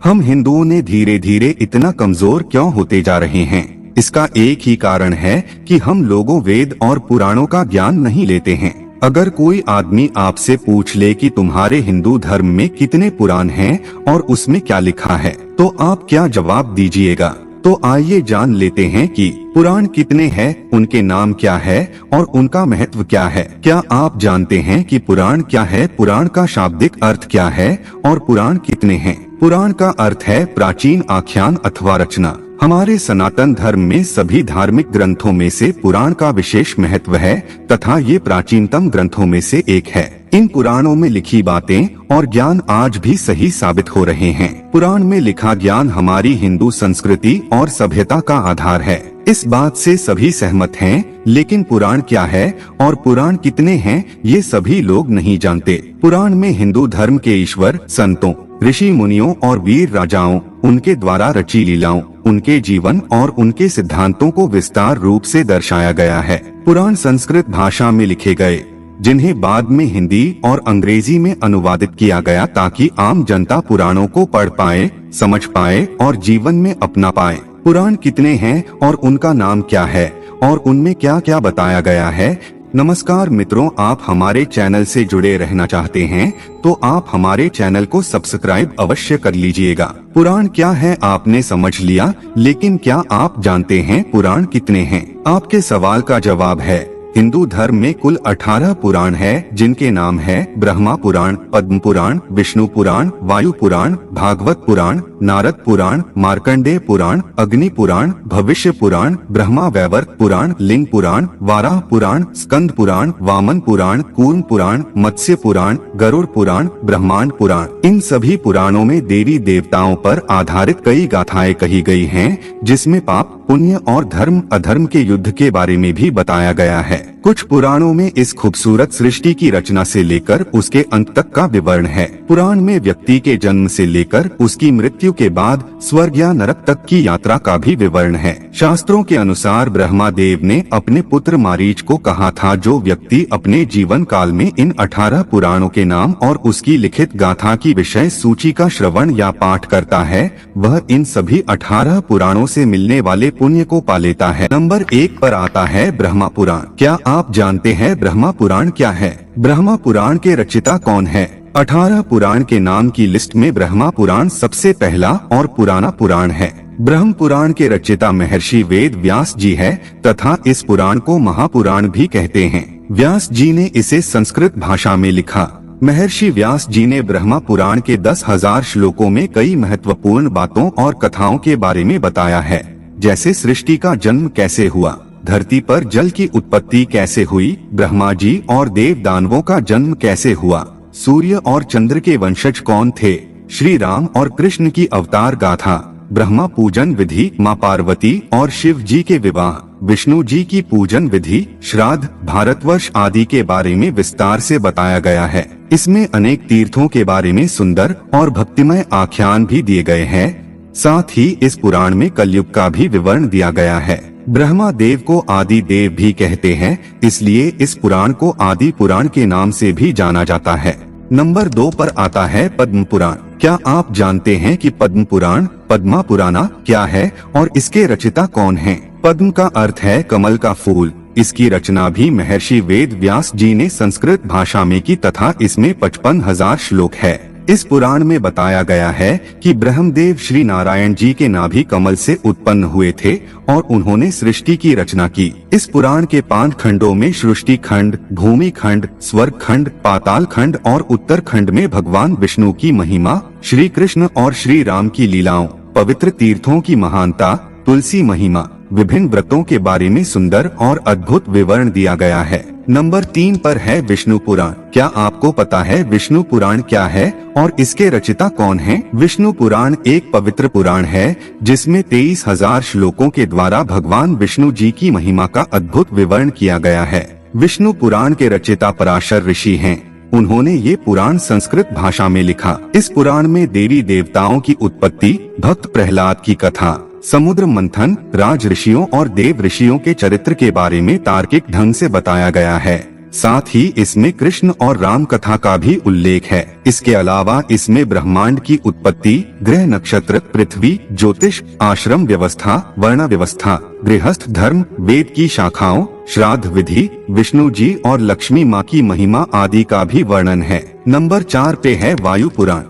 हम हिंदुओं ने धीरे धीरे इतना कमजोर क्यों होते जा रहे हैं? इसका एक ही कारण है कि हम लोगों वेद और पुराणों का ज्ञान नहीं लेते हैं। अगर कोई आदमी आपसे पूछ ले कि तुम्हारे हिंदू धर्म में कितने पुराण हैं और उसमें क्या लिखा है, तो आप क्या जवाब दीजिएगा? तो आइए जान लेते हैं कि पुराण कितने हैं, उनके नाम क्या है और उनका महत्व क्या है। क्या आप जानते हैं कि पुराण क्या है? पुराण का शाब्दिक अर्थ क्या है और पुराण कितने हैं? पुराण का अर्थ है प्राचीन आख्यान अथवा रचना। हमारे सनातन धर्म में सभी धार्मिक ग्रंथों में से पुराण का विशेष महत्व है तथा ये प्राचीनतम ग्रंथों में से एक है। इन पुराणों में लिखी बातें और ज्ञान आज भी सही साबित हो रहे हैं। पुराण में लिखा ज्ञान हमारी हिंदू संस्कृति और सभ्यता का आधार है। इस बात से सभी सहमत हैं, लेकिन पुराण क्या है और पुराण कितने हैं ये सभी लोग नहीं जानते। पुराण में हिंदू धर्म के ईश्वर, संतों, ऋषि मुनियों और वीर राजाओं, उनके द्वारा रची लीलाओं, उनके जीवन और उनके सिद्धांतों को विस्तार रूप से दर्शाया गया है। पुराण संस्कृत भाषा में लिखे गए, जिन्हें बाद में हिंदी और अंग्रेजी में अनुवादित किया गया ताकि आम जनता पुराणों को पढ़ पाए, समझ पाए और जीवन में अपना पाए। पुराण कितने हैं और उनका नाम क्या है और उनमें क्या क्या बताया गया है? नमस्कार मित्रों, आप हमारे चैनल से जुड़े रहना चाहते हैं तो आप हमारे चैनल को सब्सक्राइब अवश्य कर लीजिएगा। पुराण क्या है आपने समझ लिया, लेकिन क्या आप जानते हैं पुराण कितने हैं? आपके सवाल का जवाब है, हिंदू धर्म में कुल 18 पुराण है, जिनके नाम है ब्रह्मा पुराण, पद्म पुराण, विष्णु पुराण, वायु पुराण, भागवत पुराण, नारद पुराण, मार्कंडेय पुराण, अग्नि पुराण, भविष्य पुराण, ब्रह्मा वैवर्त पुराण, लिंग पुराण, वाराह पुराण, स्कंद पुराण, वामन पुराण, कूर्म पुराण, मत्स्य पुराण, गरुड़ पुराण, ब्रह्मांड पुराण। इन सभी पुराणों में देवी देवताओं पर आधारित कई गाथाएं कही गई हैं, जिसमें पाप, पुण्य और धर्म अधर्म के युद्ध के बारे में भी बताया गया है। कुछ पुराणों में इस खूबसूरत सृष्टि की रचना से लेकर उसके अंत तक का विवरण है। पुराण में व्यक्ति के जन्म से लेकर उसकी मृत्यु के बाद स्वर्ग या नरक तक की यात्रा का भी विवरण है। शास्त्रों के अनुसार ब्रह्मा देव ने अपने पुत्र मारीच को कहा था, जो व्यक्ति अपने जीवन काल में इन 18 पुराणों के नाम और उसकी लिखित गाथा की विषय सूची का श्रवण या पाठ करता है, वह इन सभी 18 पुराणों से मिलने वाले पुण्य को पा लेता है। नंबर 1 पर आता है ब्रह्मा पुराण। क्या आप जानते हैं ब्रह्मा पुराण क्या है? ब्रह्मा पुराण के रचिता कौन है? 18 पुराण के नाम की लिस्ट में ब्रह्मा पुराण सबसे पहला और पुराना पुराण है। ब्रह्म पुराण के रचिता महर्षि वेद व्यास जी है तथा इस पुराण को महापुराण भी कहते हैं। व्यास जी ने इसे संस्कृत भाषा में लिखा। महर्षि व्यास जी ने ब्रह्मा पुराण के 10,000 श्लोकों में कई महत्वपूर्ण बातों और कथाओं के बारे में बताया है, जैसे सृष्टि का जन्म कैसे हुआ, धरती पर जल की उत्पत्ति कैसे हुई, ब्रह्मा जी और देव दानवों का जन्म कैसे हुआ, सूर्य और चंद्र के वंशज कौन थे, श्री राम और कृष्ण की अवतार गाथा, ब्रह्मा पूजन विधि, माँ पार्वती और शिव जी के विवाह, विष्णु जी की पूजन विधि, श्राद्ध, भारतवर्ष आदि के बारे में विस्तार से बताया गया है। इसमें अनेक तीर्थों के बारे में सुंदर और भक्तिमय आख्यान भी दिए गए हैं। साथ ही इस पुराण में कलयुग का भी विवरण दिया गया है। ब्रह्मा देव को आदि देव भी कहते हैं, इसलिए इस पुराण को आदि पुराण के नाम से भी जाना जाता है। नंबर 2 पर आता है पद्म पुराण। क्या आप जानते हैं कि पद्म पुराण, पद्मा पुराना क्या है और इसके रचिता कौन हैं? पद्म का अर्थ है कमल का फूल। इसकी रचना भी महर्षि वेद व्यास जी ने संस्कृत भाषा में की तथा इसमें 55,000 श्लोक है। इस पुराण में बताया गया है कि ब्रह्मदेव श्री नारायण जी के नाभि कमल से उत्पन्न हुए थे और उन्होंने सृष्टि की रचना की। इस पुराण के 5 खंडों में सृष्टि खंड, भूमि खंड, स्वर्ग खंड, पाताल खंड और उत्तर खंड में भगवान विष्णु की महिमा, श्री कृष्ण और श्री राम की लीलाओं, पवित्र तीर्थों की महानता, तुलसी महिमा, विभिन्न व्रतों के बारे में सुंदर और अद्भुत विवरण दिया गया है। नंबर 3 पर है विष्णु पुराण। क्या आपको पता है विष्णु पुराण क्या है और इसके रचिता कौन है? विष्णु पुराण एक पवित्र पुराण है जिसमें 23,000 श्लोकों के द्वारा भगवान विष्णु जी की महिमा का अद्भुत विवरण किया गया है। विष्णु पुराण के रचिता पराशर ऋषि हैं। उन्होंने ये पुराण संस्कृत भाषा में लिखा। इस पुराण में देवी देवताओं की उत्पत्ति, भक्त प्रहलाद की कथा, समुद्र मंथन, राज ऋषियों और देव ऋषियों के चरित्र के बारे में तार्किक ढंग से बताया गया है। साथ ही इसमें कृष्ण और राम कथा का भी उल्लेख है। इसके अलावा इसमें ब्रह्मांड की उत्पत्ति, ग्रह नक्षत्र, पृथ्वी, ज्योतिष, आश्रम व्यवस्था, वर्ण व्यवस्था, गृहस्थ धर्म, वेद की शाखाओं, श्राद्ध विधि, विष्णु जी और लक्ष्मी माँ की महिमा आदि का भी वर्णन है। नंबर 4 पे है वायु पुराण।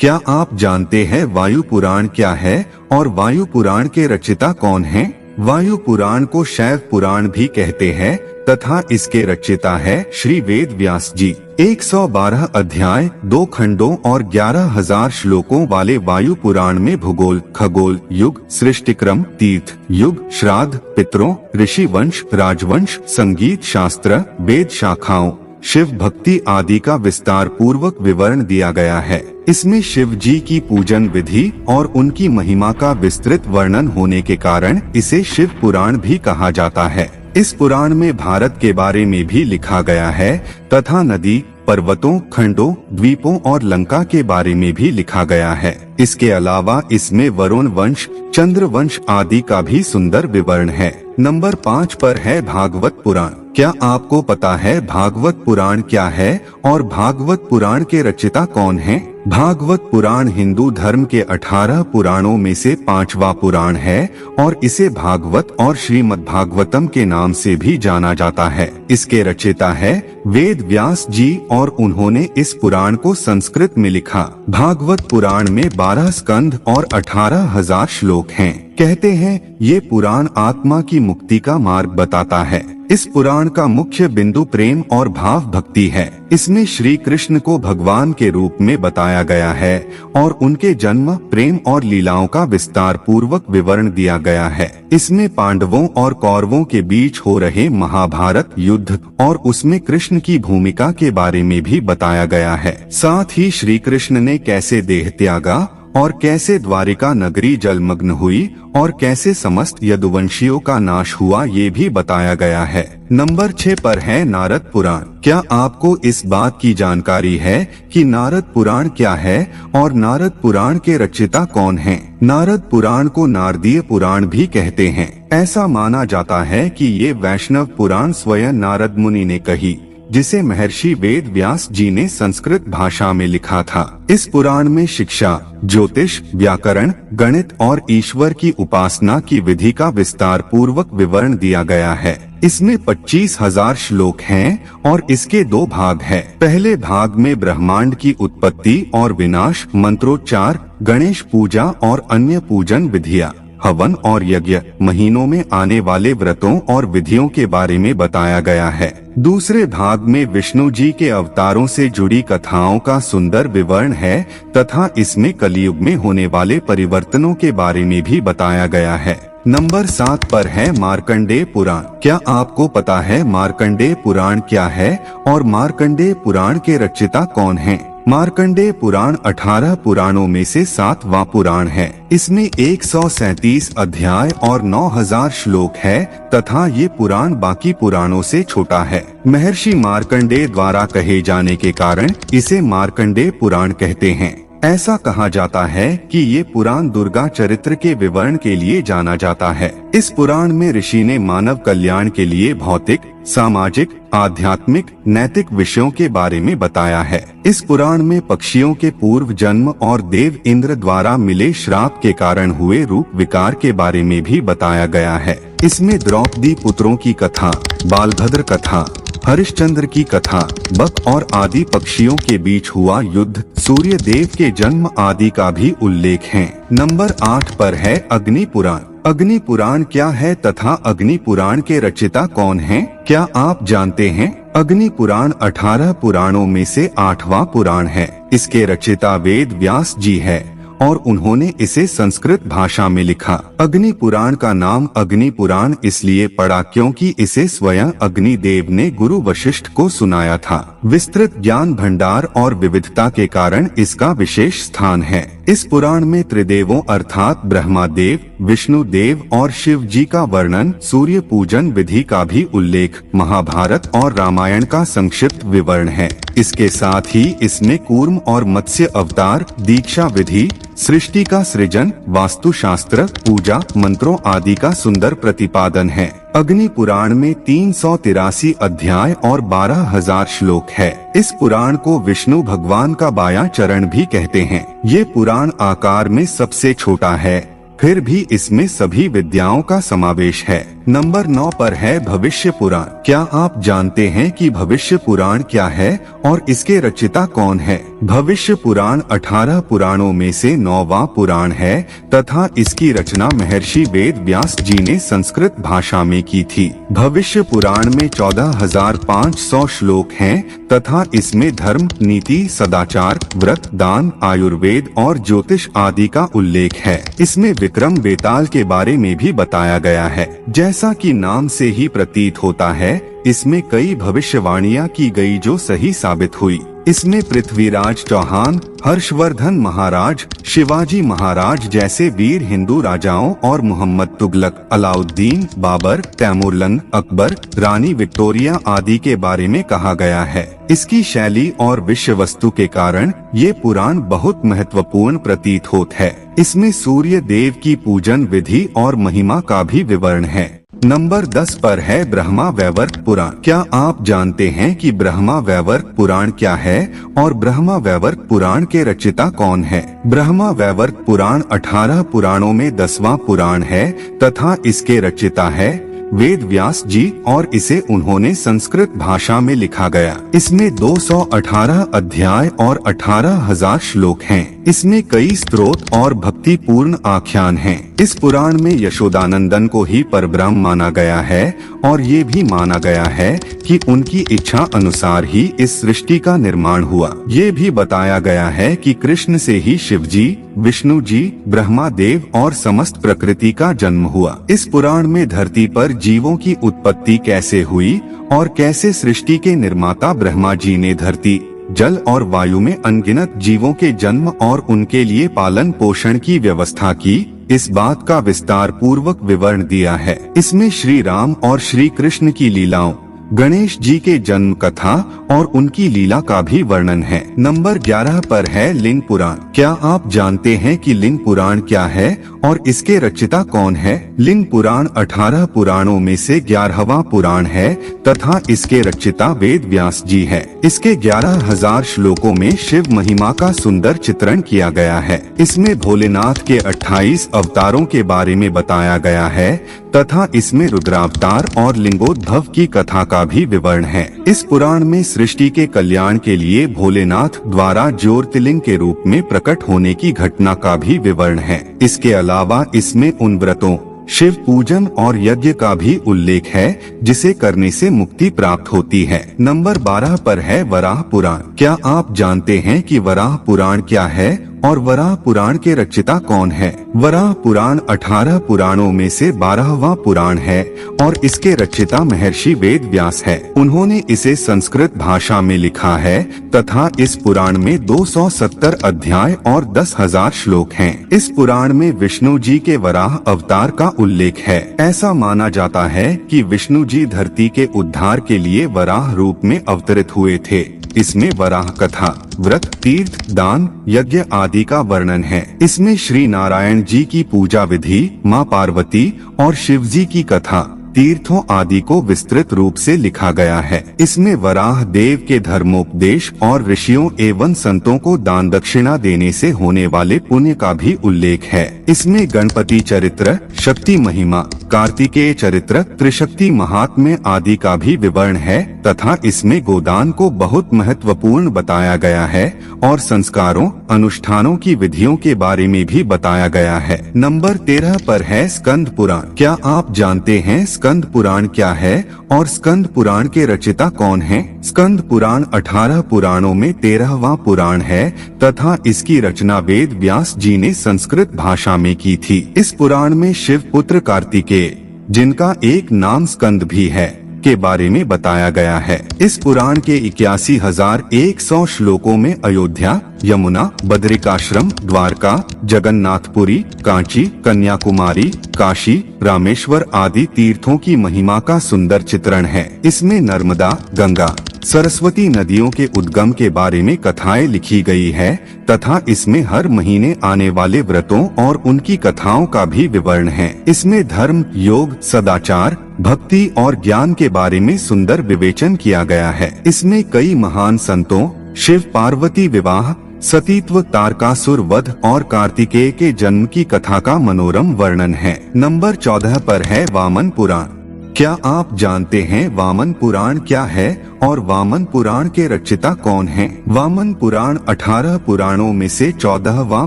क्या आप जानते हैं वायु पुराण क्या है और वायु पुराण के रचयिता कौन हैं? वायु पुराण को शैव पुराण भी कहते हैं तथा इसके रचयिता है श्री वेद व्यास जी। 112 अध्याय, 2 खंडों और 11,000 श्लोकों वाले वायु पुराण में भूगोल, खगोल, युग, सृष्टिक्रम, तीर्थ, युग, श्राद्ध, पितरों, ऋषि वंश, राजवंश, संगीत शास्त्र, वेद शाखाओं, शिव भक्ति आदि का विस्तार पूर्वक विवरण दिया गया है। इसमें शिव जी की पूजन विधि और उनकी महिमा का विस्तृत वर्णन होने के कारण इसे शिव पुराण भी कहा जाता है। इस पुराण में भारत के बारे में भी लिखा गया है तथा नदी, पर्वतों, खंडों, द्वीपों और लंका के बारे में भी लिखा गया है। इसके अलावा इसमें वरुण वंश, चंद्र वंश आदि का भी सुंदर विवरण है। नंबर 5 पर है भागवत पुराण। क्या आपको पता है भागवत पुराण क्या है और भागवत पुराण के रचयिता कौन हैं? भागवत पुराण हिंदू धर्म के 18 पुराणों में से 5वां पुराण है और इसे भागवत और श्रीमद् भागवतम के नाम से भी जाना जाता है। इसके रचयिता है वेद व्यास जी और उन्होंने इस पुराण को संस्कृत में लिखा। भागवत पुराण में 12 स्कंध और 18,000 श्लोक हैं। कहते हैं ये पुराण आत्मा की मुक्ति का मार्ग बताता है। इस पुराण का मुख्य बिंदु प्रेम और भाव भक्ति है। इसमें श्री कृष्ण को भगवान के रूप में बताया गया है और उनके जन्म, प्रेम और लीलाओं का विस्तार पूर्वक विवरण दिया गया है। इसमें पांडवों और कौरवों के बीच हो रहे महाभारत युद्ध और उसमें कृष्ण की भूमिका के बारे में भी बताया गया है। साथ ही श्री कृष्ण ने कैसे देह त्यागा और कैसे द्वारिका नगरी जलमग्न हुई और कैसे समस्त यदुवंशियों का नाश हुआ ये भी बताया गया है। नंबर 6 पर है नारद पुराण। क्या आपको इस बात की जानकारी है कि नारद पुराण क्या है और नारद पुराण के रचयिता कौन हैं? नारद पुराण को नारदीय पुराण भी कहते हैं। ऐसा माना जाता है कि ये वैष्णव पुराण स्वयं नारद मुनि ने कही, जिसे महर्षि वेद व्यास जी ने संस्कृत भाषा में लिखा था। इस पुराण में शिक्षा, ज्योतिष, व्याकरण, गणित और ईश्वर की उपासना की विधि का विस्तार पूर्वक विवरण दिया गया है। इसमें 25,000 श्लोक हैं और इसके 2 भाग हैं। पहले भाग में ब्रह्मांड की उत्पत्ति और विनाश, मंत्रोच्चार, गणेश पूजा और अन्य पूजन विधियाँ, हवन और यज्ञ, महीनों में आने वाले व्रतों और विधियों के बारे में बताया गया है। दूसरे भाग में विष्णु जी के अवतारों से जुड़ी कथाओं का सुंदर विवरण है तथा इसमें कलयुग में होने वाले परिवर्तनों के बारे में भी बताया गया है। नंबर 7 पर है मार्कंडेय पुराण। क्या आपको पता है मार्कंडेय पुराण क्या है और मार्कंडेय पुराण के रचयिता कौन हैं? मार्कंडेय पुराण 18 पुराणों में से 7वां पुराण है। इसमें 137 अध्याय और 9,000 श्लोक है तथा ये पुराण बाकी पुराणों से छोटा है। महर्षि मार्कंडेय द्वारा कहे जाने के कारण इसे मार्कंडेय पुराण कहते हैं। ऐसा कहा जाता है कि ये पुराण दुर्गा चरित्र के विवरण के लिए जाना जाता है। इस पुराण में ऋषि ने मानव कल्याण के लिए भौतिक, सामाजिक, आध्यात्मिक, नैतिक विषयों के बारे में बताया है। इस पुराण में पक्षियों के पूर्व जन्म और देव इंद्र द्वारा मिले श्राप के कारण हुए रूप विकार के बारे में भी बताया गया है। इसमें द्रौपदी पुत्रों की कथा, बालभद्र कथा, हरिश्चंद्र की कथा, बक और आदि पक्षियों के बीच हुआ युद्ध, सूर्य देव के जन्म आदि का भी उल्लेख है। नंबर 8 पर है अग्नि पुराण। अग्नि पुराण क्या है तथा अग्नि पुराण के रचयिता कौन हैं? क्या आप जानते हैं? अग्नि पुराण 18 पुराणों में से 8वां पुराण है। इसके रचयिता वेद व्यास जी है और उन्होंने इसे संस्कृत भाषा में लिखा। अग्नि पुराण का नाम अग्नि पुराण इसलिए पड़ा क्योंकि इसे स्वयं अग्नि देव ने गुरु वशिष्ठ को सुनाया था। विस्तृत ज्ञान भंडार और विविधता के कारण इसका विशेष स्थान है। इस पुराण में त्रिदेवों अर्थात ब्रह्मा देव, विष्णु देव और शिव जी का वर्णन, सूर्य पूजन विधि का भी उल्लेख, महाभारत और रामायण का संक्षिप्त विवरण है। इसके साथ ही इसमें कूर्म और मत्स्य अवतार, दीक्षा विधि, सृष्टि का सृजन, वास्तुशास्त्र, पूजा मंत्रों आदि का सुंदर प्रतिपादन है। अग्नि पुराण में 383 अध्याय और 12,000 श्लोक है। इस पुराण को विष्णु भगवान का बायां चरण भी कहते हैं। ये पुराण आकार में सबसे छोटा है, फिर भी इसमें सभी विद्याओं का समावेश है। नंबर 9 पर है भविष्य पुराण। क्या आप जानते हैं कि भविष्य पुराण क्या है और इसके रचयिता कौन है? भविष्य पुराण 18 पुराणों में से 9वां पुराण है तथा इसकी रचना महर्षि वेद व्यास जी ने संस्कृत भाषा में की थी। भविष्य पुराण में 14,500 श्लोक हैं तथा इसमें धर्म, नीति, सदाचार, व्रत, दान, आयुर्वेद और ज्योतिष आदि का उल्लेख है। इसमें विक्रम बेताल के बारे में भी बताया गया है। जैसा कि नाम से ही प्रतीत होता है, इसमें कई भविष्यवाणियां की गई जो सही साबित हुई। इसमें पृथ्वीराज चौहान, हर्षवर्धन महाराज, शिवाजी महाराज जैसे वीर हिंदू राजाओं और मोहम्मद तुगलक, अलाउद्दीन, बाबर, तैमूरलंग, अकबर, रानी विक्टोरिया आदि के बारे में कहा गया है। इसकी शैली और विषय वस्तु के कारण ये पुराण बहुत महत्वपूर्ण प्रतीत होता है। इसमें सूर्य देव की पूजन विधि और महिमा का भी विवरण है। नंबर 10 पर है ब्रह्मा वैवर्त पुराण। क्या आप जानते हैं कि ब्रह्मा वैवर्त पुराण क्या है और ब्रह्मा वैवर्त पुराण के रचयिता कौन है? ब्रह्मा वैवर्त पुराण 18 पुराणों में 10वां पुराण है तथा इसके रचयिता है वेद व्यास जी और इसे उन्होंने संस्कृत भाषा में लिखा गया। इसमें 218 अध्याय और 18,000 श्लोक हैं। इसमें कई स्तोत्र और भक्तिपूर्ण आख्यान हैं। इस पुराण में यशोदानंदन को ही परब्रह्म माना गया है और ये भी माना गया है कि उनकी इच्छा अनुसार ही इस सृष्टि का निर्माण हुआ। ये भी बताया गया है कि कृष्ण से ही शिव जी, विष्णु जी, ब्रह्मा देव और समस्त प्रकृति का जन्म हुआ। इस पुराण में धरती पर जीवों की उत्पत्ति कैसे हुई और कैसे सृष्टि के निर्माता ब्रह्मा जी ने धरती, जल और वायु में अनगिनत जीवों के जन्म और उनके लिए पालन पोषण की व्यवस्था की, इस बात का विस्तार पूर्वक विवरण दिया है। इसमें श्री राम और श्री कृष्ण की लीलाओं, गणेश जी के जन्म कथा और उनकी लीला का भी वर्णन है। नंबर 11 पर है लिंग पुराण। क्या आप जानते हैं कि लिंग पुराण क्या है और इसके रचयिता कौन है? लिंग पुराण 18 पुराणों में से 11वां पुराण है तथा इसके रचयिता वेद व्यास जी है। इसके 11,000 श्लोकों में शिव महिमा का सुंदर चित्रण किया गया है। इसमें भोलेनाथ के 28 अवतारों के बारे में बताया गया है तथा इसमें रुद्रावतार और लिंगोद्भव की कथा का भी विवरण है। इस पुराण में सृष्टि के कल्याण के लिए भोलेनाथ द्वारा ज्योतिर्लिंग के रूप में प्रकट होने की घटना का भी विवरण है। इसके अलावा इसमें उन व्रतों, शिव पूजन और यज्ञ का भी उल्लेख है जिसे करने से मुक्ति प्राप्त होती है। नंबर 12 पर है वराह पुराण। क्या आप जानते हैं कि वराह पुराण क्या है और वराह पुराण के रचयिता कौन है? वराह पुराण 18 पुराणों में से 12वां पुराण है और इसके रचयिता महर्षि वेद व्यास है। उन्होंने इसे संस्कृत भाषा में लिखा है तथा इस पुराण में 270 अध्याय और 10,000 श्लोक हैं। इस पुराण में विष्णु जी के वराह अवतार का उल्लेख है। ऐसा माना जाता है कि विष्णु जी धरती के उद्धार के लिए वराह रूप में अवतरित हुए थे। इसमें वराह कथा, व्रत, तीर्थ, दान, यज्ञ आदि का वर्णन है। इसमें श्री नारायण जी की पूजा विधि, माँ पार्वती और शिव जी की कथा, तीर्थों आदि को विस्तृत रूप से लिखा गया है। इसमें वराह देव के धर्मोपदेश और ऋषियों एवं संतों को दान दक्षिणा देने से होने वाले पुण्य का भी उल्लेख है। इसमें गणपति चरित्र, शक्ति महिमा, कार्तिकेय चरित्र, त्रिशक्ति महात्म्य आदि का भी विवरण है तथा इसमें गोदान को बहुत महत्वपूर्ण बताया गया है और संस्कारों, अनुष्ठानों की विधियों के बारे में भी बताया गया है। नंबर 13 पर है स्कंद पुराण। क्या आप जानते हैं स्कंद पुराण क्या है और स्कंद पुराण के रचयिता कौन हैं? स्कंद पुराण 18 पुराणों में 13वां पुराण है तथा इसकी रचना वेद व्यास जी ने संस्कृत भाषा में की थी। इस पुराण में शिव पुत्र कार्तिकेय, जिनका एक नाम स्कंद भी है, के बारे में बताया गया है। इस पुराण के 81,100 श्लोकों में अयोध्या, यमुना, बद्रिकाश्रम, द्वारका, जगन्नाथपुरी, कांची, कन्याकुमारी, काशी, रामेश्वर आदि तीर्थों की महिमा का सुंदर चित्रण है। इसमें नर्मदा, गंगा, सरस्वती नदियों के उद्गम के बारे में कथाएं लिखी गई है तथा इसमें हर महीने आने वाले व्रतों और उनकी कथाओं का भी विवरण है। इसमें धर्म, योग, सदाचार, भक्ति और ज्ञान के बारे में सुंदर विवेचन किया गया है। इसमें कई महान संतों, शिव पार्वती विवाह, सतीत्व, तारकासुर वध और कार्तिकेय के जन्म की कथा का मनोरम वर्णन है। नंबर 14 पर है वामन पुराण। क्या आप जानते हैं वामन पुराण क्या है और वामन पुराण के रचयिता कौन हैं? वामन पुराण 18 पुराणों में से 14वां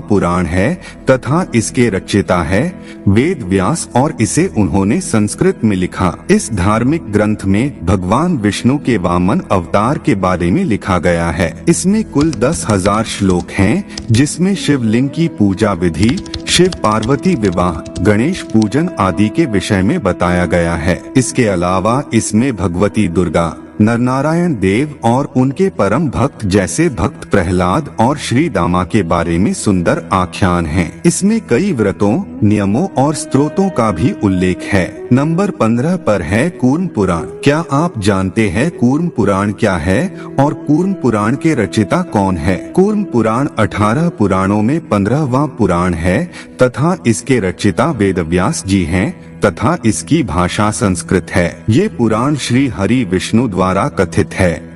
पुराण है तथा इसके रचयिता है वेद व्यास और इसे उन्होंने संस्कृत में लिखा। इस धार्मिक ग्रंथ में भगवान विष्णु के वामन अवतार के बारे में लिखा गया है। इसमें कुल 10,000 श्लोक हैं, जिसमें शिवलिंग की पूजा विधि, शिव पार्वती विवाह, गणेश पूजन आदि के विषय में बताया गया है। इसके अलावा इसमें भगवती दुर्गा, नरनारायण देव और उनके परम भक्त जैसे भक्त प्रहलाद और श्री दामा के बारे में सुंदर आख्यान हैं। इसमें कई व्रतों, नियमों और स्तोत्रों का भी उल्लेख है। नंबर 15 पर है कूर्म पुराण। क्या आप जानते हैं कूर्म पुराण क्या है और कूर्म पुराण के रचयिता कौन है? कूर्म पुराण 18 पुराणों में 15वां पुराण है तथा इसके रचयिता वेदव्यास जी हैं तथा इसकी भाषा संस्कृत है। ये पुराण श्री हरि विष्णु द्वारा कथित है।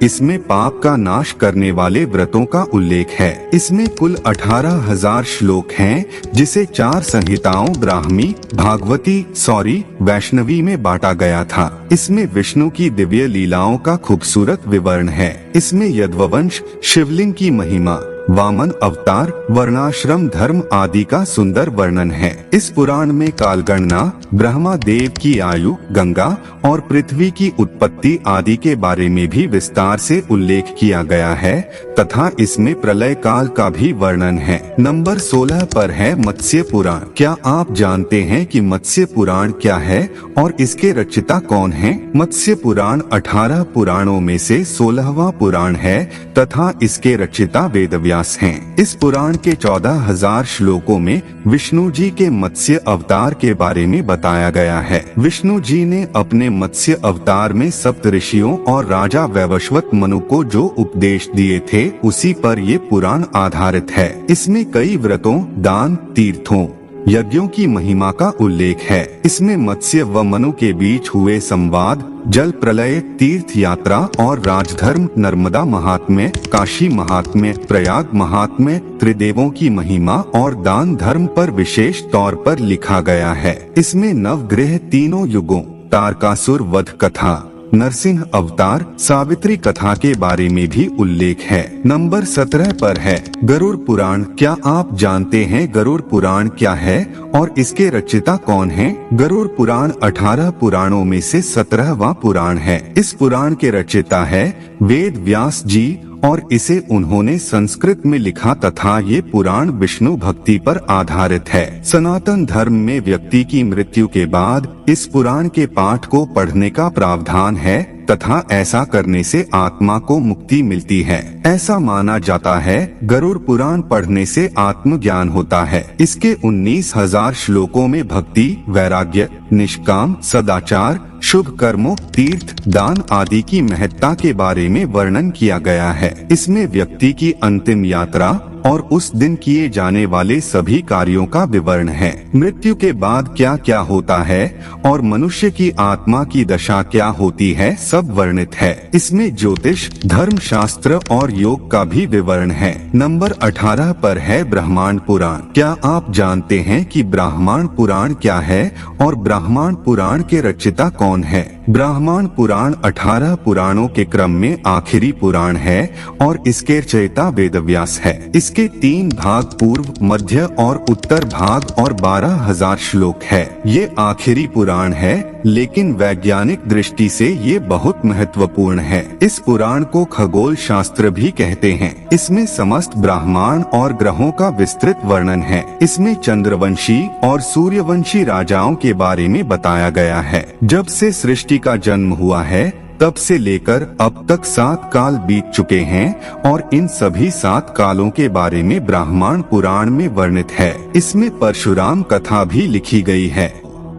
इसमें पाप का नाश करने वाले व्रतों का उल्लेख है। इसमें कुल 18,000 श्लोक हैं, जिसे 4 संहिताओं ब्राह्मी, भागवती, वैष्णवी में बांटा गया था। इसमें विष्णु की दिव्य लीलाओं का खूबसूरत विवरण है। इसमें यदुवंश, शिवलिंग की महिमा, वामन अवतार, वर्णाश्रम धर्म आदि का सुंदर वर्णन है। इस पुराण में कालगणना, ब्रह्मा देव की आयु, गंगा और पृथ्वी की उत्पत्ति आदि के बारे में भी विस्तार से उल्लेख किया गया है तथा इसमें प्रलय काल का भी वर्णन है। नंबर 16 पर है मत्स्य पुराण। क्या आप जानते हैं कि मत्स्य पुराण क्या है और इसके रचयिता कौन हैं? मत्स्य पुराण 18 पुराणों में से 16वां पुराण है तथा इसके रचयिता वेदव्यास हैं। इस पुराण के 14,000 श्लोकों में विष्णु जी के मत्स्य अवतार के बारे में बताया गया है। विष्णु जी ने अपने मत्स्य अवतार में सप्तऋषियों और राजा वैवस्वत मनु को जो उपदेश दिए थे, उसी पर ये पुराण आधारित है। इसमें कई व्रतों, दान, तीर्थों, यज्ञों की महिमा का उल्लेख है। इसमें मत्स्य व मनु के बीच हुए संवाद, जल प्रलय, तीर्थ यात्रा और राजधर्म, नर्मदा महात्म्य, काशी महात्म्य, प्रयाग महात्म्य, त्रिदेवों की महिमा और दान धर्म पर विशेष तौर पर लिखा गया है। इसमें नवग्रह, तीनों युगों, तारकासुर वध कथा, नरसिंह अवतार, सावित्री कथा के बारे में भी उल्लेख है। नंबर 17 पर है गरुड़ पुराण। क्या आप जानते हैं गरुड़ पुराण क्या है और इसके रचयिता कौन हैं? गरुड़ पुराण 18 पुराणों में से 17वां पुराण है। इस पुराण के रचयिता है वेद व्यास जी और इसे उन्होंने संस्कृत में लिखा तथा ये पुराण विष्णु भक्ति पर आधारित है। सनातन धर्म में व्यक्ति की मृत्यु के बाद इस पुराण के पाठ को पढ़ने का प्रावधान है तथा ऐसा करने से आत्मा को मुक्ति मिलती है। ऐसा माना जाता है गरुड़ पुराण पढ़ने से आत्मज्ञान होता है। इसके 19,000 श्लोकों में भक्ति, वैराग्य, निष्काम, सदाचार, शुभ कर्मों, तीर्थ, दान आदि की महत्ता के बारे में वर्णन किया गया है। इसमें व्यक्ति की अंतिम यात्रा और उस दिन किए जाने वाले सभी कार्यों का विवरण है। मृत्यु के बाद क्या क्या होता है और मनुष्य की आत्मा की दशा क्या होती है, सब वर्णित है। इसमें ज्योतिष, धर्म शास्त्र और योग का भी विवरण है। नंबर 18 पर है ब्रह्मांड पुराण। क्या आप जानते हैं कि ब्रह्मांड पुराण क्या है और ब्रह्मांड पुराण के रचयिता कौन है? ब्रह्मांड पुराण 18 पुराणों के क्रम में आखिरी पुराण है और इसके रचयिता वेदव्यास है। इसके 3 भाग, पूर्व, मध्य और उत्तर भाग और 12,000 श्लोक है। ये आखिरी पुराण है, लेकिन वैज्ञानिक दृष्टि से ये बहुत महत्वपूर्ण है। इस पुराण को खगोल शास्त्र भी कहते हैं। इसमें समस्त ब्रह्मांड और ग्रहों का विस्तृत वर्णन है। इसमें चंद्रवंशी और सूर्यवंशी राजाओं के बारे में बताया गया है। जब से सृष्टि का जन्म हुआ है तब से लेकर अब तक 7 काल बीत चुके हैं और इन सभी 7 कालों के बारे में ब्रह्मांड पुराण में वर्णित है। इसमें परशुराम कथा भी लिखी गई है।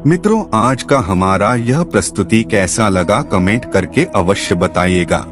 मित्रों, आज का हमारा यह प्रस्तुति कैसा लगा कमेंट करके अवश्य बताइएगा।